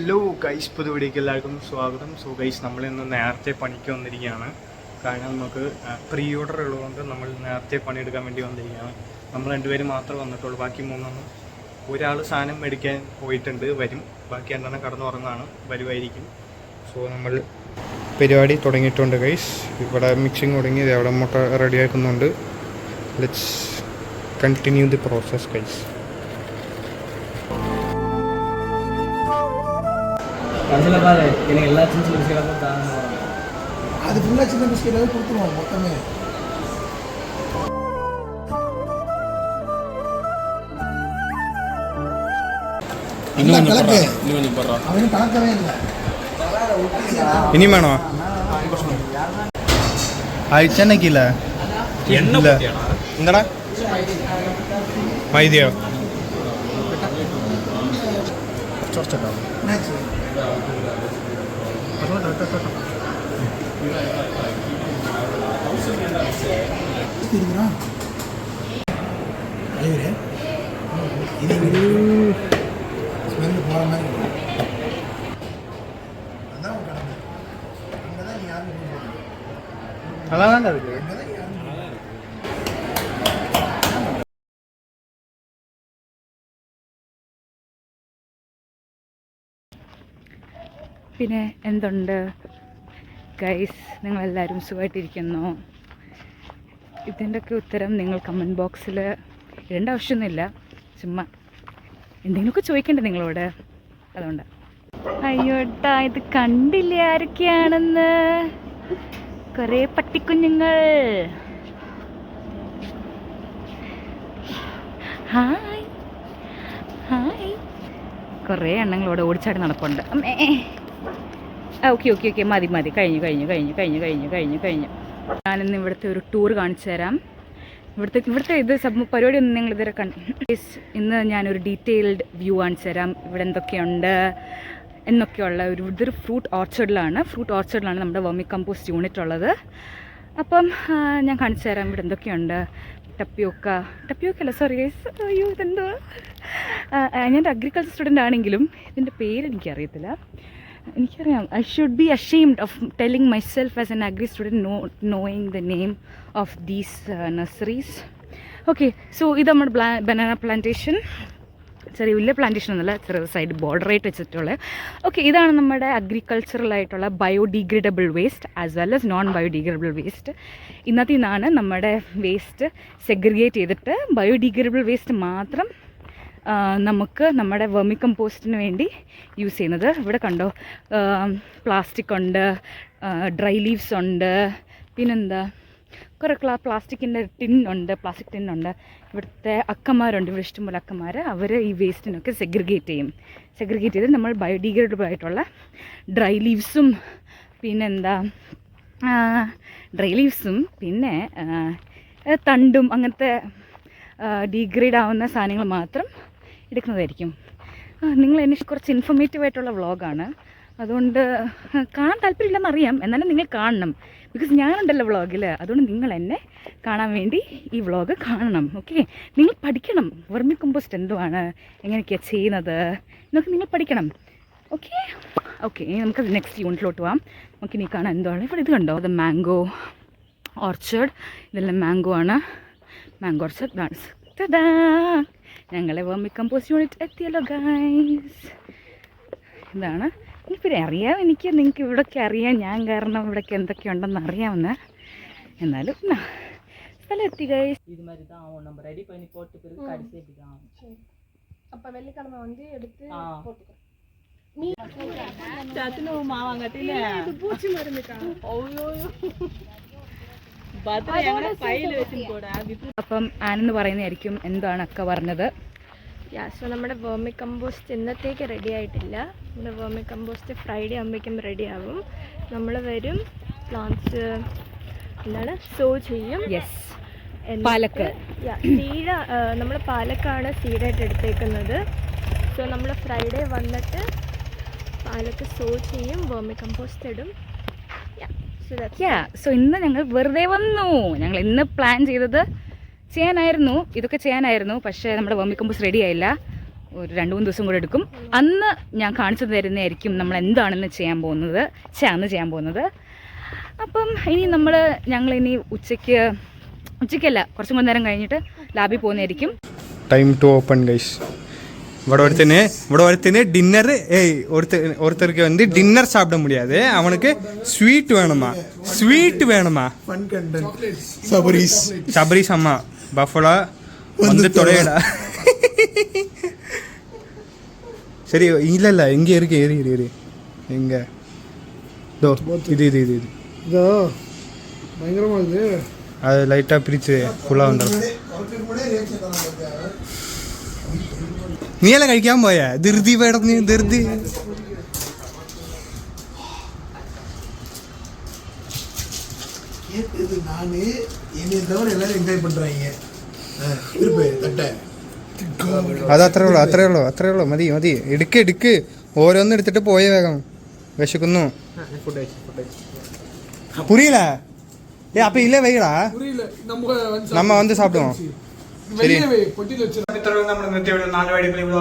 Hello guys, പുതിയ വീഡിയോക്ക് എല്ലാവർക്കും സ്വാഗതം. സോ ഗൈസ്, നമ്മളിന്ന് നേരത്തെ പണിക്ക് വന്നിരിക്കുകയാണ്. കാരണം നമുക്ക് പ്രീ ഓർഡർ ഉള്ളതുകൊണ്ട് നമ്മൾ നേരത്തെ പണിയെടുക്കാൻ വേണ്ടി വന്നിരിക്കുകയാണ്. നമ്മൾ രണ്ടുപേരും മാത്രമേ വന്നിട്ടുള്ളൂ. ബാക്കി മൂന്നെണ്ണം ഒരാൾ സാധനം മേടിക്കാൻ പോയിട്ടുണ്ട്, വരും. ബാക്കി രണ്ടെണ്ണം കടന്നുറങ്ങാണ്, വരുമായിരിക്കും. സോ നമ്മൾ പരിപാടി തുടങ്ങിയിട്ടുണ്ട് ഗൈസ്. ഇവിടെ മിക്സിങ് തുടങ്ങി, അവിടെ മുട്ട റെഡിയാക്കുന്നുണ്ട്. Let's continue the process guys. அது ஃபுல்லாக சின்ன பிஸ்கெட்டாகவே கொடுத்துருவோம் மொத்தமே. அவனும் கலக்கவே இல்லை. ഇനി വേണോ? അയച്ചെണ്ണക്കില്ല എന്താടാ മൈദയോ? ஸ்மெல்லு போகிற மாதிரி அதான் கடமை. அங்கே தான் நீ யாரும் അതാണ് ഇருக்கு. പിന്നെ എന്തുണ്ട് ഗൈസ്, നിങ്ങളെല്ലാവരും സുഖമായിട്ടിരിക്കുന്നു? ഇതിൻ്റെയൊക്കെ ഉത്തരം നിങ്ങൾ കമൻറ്റ് ബോക്സിൽ ഇടേണ്ട ആവശ്യമൊന്നുമില്ല, ചുമ്മാ എന്തെങ്കിലുമൊക്കെ ചോദിക്കണ്ടേ നിങ്ങളോട്, അതുകൊണ്ട്. അയ്യോട്ടാ, ഇത് കണ്ടില്ലേ ആരൊക്കെയാണെന്ന്? കുറേ പട്ടിക്കുഞ്ഞുങ്ങൾ. Hi hi. കുറേ എണ്ണങ്ങളോട് ഓടിച്ചാടി നടപ്പുണ്ട്. അമ്മേ, ഓക്കെ ഓക്കെ ഓക്കെ, മതി മതി, കഴിഞ്ഞു കഴിഞ്ഞു കഴിഞ്ഞു കഴിഞ്ഞു കഴിഞ്ഞു കഴിഞ്ഞു കഴിഞ്ഞു. ഞാനിന്ന് ഇവിടുത്തെ ഒരു ടൂർ കാണിച്ചു തരാം. ഇവിടുത്തെ ഇത് പരിപാടി ഒന്നും നിങ്ങൾ ഇതുവരെ ഇന്ന് ഞാനൊരു ഡീറ്റെയിൽഡ് വ്യൂ കാണിച്ചു തരാം. ഇവിടെ എന്തൊക്കെയുണ്ട് എന്നൊക്കെയുള്ള ഇതൊരു ഫ്രൂട്ട് ഓർച്ചർഡിലാണ് നമ്മുടെ വെർമി കമ്പോസ്റ്റ് യൂണിറ്റ് ഉള്ളത്. അപ്പം ഞാൻ കാണിച്ചു തരാം ഇവിടെ എന്തൊക്കെയുണ്ട്. ടപ്പിയോക്ക അല്ല, സോറി ഗൈസ്, അയ്യോ ഇതെന്തോ. ഞാനൊരു അഗ്രികൾച്ചർ സ്റ്റുഡൻ്റ് ആണെങ്കിലും ഇതിൻ്റെ പേരെനിക്കറിയത്തില്ല. എനിക്കറിയാം, I should be ashamed of telling myself as an agri student knowing the name of these nurseries. Okay, so ഇത് നമ്മുടെ ബനാന പ്ലാന്റേഷൻ. ചെറിയ വലിയ പ്ലാന്റേഷൻ ഒന്നുമല്ല, ചെറിയ സൈഡ് ബോർഡറായിട്ട് വെച്ചിട്ടുള്ളത്. ഓക്കെ, ഇതാണ് നമ്മുടെ അഗ്രികൾച്ചറലായിട്ടുള്ള biodegradable waste as well as non biodegradable waste. ഇന്നത്തെ നിന്നാണ് നമ്മുടെ വേസ്റ്റ് സെഗ്രിഗേറ്റ് ചെയ്തിട്ട് ബയോഡിഗ്രേഡബിൾ വേസ്റ്റ് മാത്രം നമുക്ക് നമ്മുടെ വെർമി കമ്പോസ്റ്റിന് വേണ്ടി യൂസ് ചെയ്യുന്നത്. ഇവിടെ കണ്ടോ, പ്ലാസ്റ്റിക് ഉണ്ട്, ഡ്രൈ ലീവ്സ് ഉണ്ട്, പിന്നെന്താ കുറേ പ്ലാസ്റ്റിക് ടിന്നുണ്ട്. ഇവിടുത്തെ അക്കന്മാരുണ്ട്, ഇവിടെ ഇഷ്ടംപോലെ അക്കന്മാർ. അവർ ഈ വേസ്റ്റിനൊക്കെ സെഗ്രിഗേറ്റ് ചെയ്ത് നമ്മൾ ബയോഡിഗ്രേഡബിൾ ആയിട്ടുള്ള ഡ്രൈ ലീവ്സും പിന്നെ തണ്ടും അങ്ങനത്തെ ഡീഗ്രേഡ് ആവുന്ന സാധനങ്ങൾ മാത്രം എടുക്കുന്നതായിരിക്കും. നിങ്ങൾ എന്നെ കുറച്ച് ഇൻഫോർമേറ്റീവ് ആയിട്ടുള്ള വ്ളോഗാണ്, അതുകൊണ്ട് കാണാൻ താല്പര്യമില്ലെന്നറിയാം, എന്നാലും നിങ്ങൾ കാണണം. ബിക്കോസ് ഞാനുണ്ടല്ലോ വ്ളോഗിൽ, അതുകൊണ്ട് നിങ്ങൾ എന്നെ കാണാൻ വേണ്ടി ഈ വ്ളോഗ് കാണണം. ഓക്കെ, നിങ്ങൾ പഠിക്കണം വെർമി കമ്പോസ്റ്റ് എന്തുവാണ്, എങ്ങനെയൊക്കെയാണ് ചെയ്യുന്നത് എന്നൊക്കെ നിങ്ങൾ പഠിക്കണം. ഓക്കെ, ഇനി നമുക്ക് നെക്സ്റ്റ് യൂണിറ്റിലോട്ട് പോകാം. നമുക്ക് ഇനി കാണാൻ എന്തുവാണ്. ഇവിടെ ഇത് കണ്ടോ, അത് മാംഗോ ഓർച്ചേർഡ്. ഇതെല്ലാം മാംഗോ ആണ്, മാംഗോ ഓർച്ചേർഡ്. ഞങ്ങളെ വെർമി കമ്പോസ്റ്റ് യൂണിറ്റ് എത്തിയല്ലോ ഗൈസ്. ഇതാണ് പിന്നെ അറിയാം, നിങ്ങൾക്ക് ഇവിടെയൊക്കെ അറിയാം, ഞാൻ കാരണം ഇവിടെയൊക്കെ എന്തൊക്കെയുണ്ടെന്ന് അറിയാമെന്ന്. എന്നാലും സ്ഥലം എത്തി ഗൈസ്. ഇത് மாதிரி தான் நம்ம ரெடி பண்ணி போட்டு பிறகு கடைசி இப்படிதான். அப்ப வெள்ளிக்கிழமை வந்து எடுத்து போட்டுக்கலாம். நீ சாத்துன மாவாங்கட்டில இது பூச்சி மருந்துக்கா. ஓய்யோ ബാത്റൂം ഞങ്ങളെ ഫയൽ വെച്ച് പോടാ. അപ്പം ആനെന്ന് പറയുന്നതായിരിക്കും എന്താണ് അക്ക പറഞ്ഞത്. സോ നമ്മുടെ വെർമി കമ്പോസ്റ്റ് ഇന്നത്തേക്ക് റെഡി ആയിട്ടില്ല. നമ്മുടെ വെർമി കമ്പോസ്റ്റ് ഫ്രൈഡേ ആകുമ്പോഴേക്കും റെഡി ആവും. നമ്മൾ വരും, പ്ലാന്റ്സ് സോ ചെയ്യും. യെസ്, പാലക്ക് സീഡ്, നമ്മൾ പാലക്കാണ് സീഡായിട്ട് എടുത്തേക്കുന്നത്. സോ നമ്മൾ ഫ്രൈഡേ വന്നിട്ട് പാലക്ക് സോ ചെയ്യും, വെർമി കമ്പോസ്റ്റ് ഇടും. സോ ഇന്ന് ഞങ്ങൾ വെറുതെ വന്നു. ഞങ്ങൾ ഇന്ന് പ്ലാൻ ചെയ്തത് ഇതൊക്കെ ചെയ്യാനായിരുന്നു, പക്ഷേ നമ്മുടെ വെർമി കമ്പോസ്റ്റ് റെഡി ആയില്ല. ഒരു 2-3 ദിവസം കൂടെ എടുക്കും. അന്ന് ഞാൻ കാണിച്ചു തരുന്നതായിരിക്കും നമ്മൾ എന്താണെന്ന് ചെയ്യാൻ പോകുന്നത്. അപ്പം ഞങ്ങളിനി ഉച്ചയ്ക്കല്ല കുറച്ചും കൂടെ നേരം കഴിഞ്ഞിട്ട് ലാബിൽ പോകുന്നതായിരിക്കും. Time to open guys. ഇവിടെ ഒരുത്തന് ഡിന്നർ ஒருத்தருக்கு வந்து டின்னர் சாப்பிட முடியாது, அவனுக்கு ஸ்வீட் வேணுமா. ഫൺ കണ്ടന്റ് சபரிஸ் அம்மா பஃபலோ வந்து தொலைடா. சரி இல்ல இங்க இருக்கு ஏறி எங்க தோ இது இதோ பயங்கரமா இது. அது லைட்டா பிரிச்சு ஃபுல்லா வந்துடும். നീ അല്ല കഴിക്കാൻ പോയാ ധൃതി വേടന്ന് ധൃതി. இது நானு என்னை தவிர எல்லாரும் என்ஜாய் பண்றாங்க. இருப்பே தட்டை അത് അത്രേ ഉള്ളൂ മതി എടുക്ക് ഓരോന്നും എടുത്തിട്ട് പോയ വേഗം വിശക്കുന്നു. புரியல அப்ப இல்ல வைடா நம்ம வந்து சாப்பிடுவோம். ശരി, നമ്മുടെ ഇന്നത്തെ 4 വീഡിയോകൾ